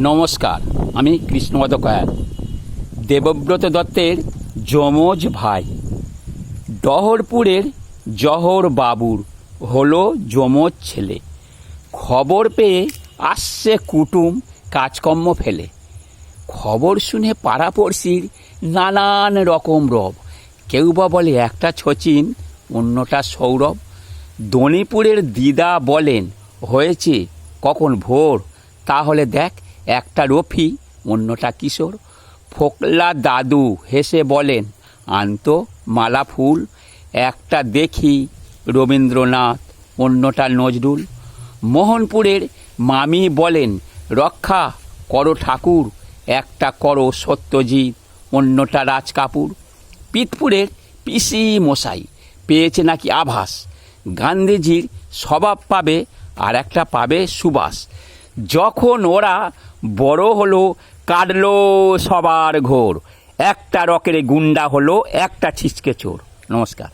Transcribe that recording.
নমস্কার, আমি কৃষ্ণপদ কয়াল, দেবব্রত দত্তের যমজ ভাই। ডহরপুরের জহর বাবুর হলো যমজ ছেলে। খবর পেয়ে আসছে কুটুম কাজকর্ম ফেলে। খবর শুনে পাড়াপড়শির নানান রকম রব। কেউ বা বলে একটা শচীন, অন্যটা সৌরভ। দনিপুরের দিদা বলেন হয়েছে কখন ভোর, তাহলে দেখ একটা রফি, অন্যটা কিশোর। ফোকলা দাদু হেসে বলেন আনতো মালা ফুল, একটা দেখি রবীন্দ্রনাথ, অন্যটা নজরুল। মোহনপুরের মামি বলেন রক্ষা করো ঠাকুর, একটা করো সত্যজিৎ, অন্যটা রাজ কাপুর। পিতপুরের পিসি মশাই পেয়েছে নাকি আভাস, গান্ধীজির স্বভাব পাবে আর একটা পাবে সুবাস। যখন ওরা বড় হলো কাটলো সবার ঘোর, একটা রকের গুন্ডা হলো একটা ছিচকে চোর। নমস্কার।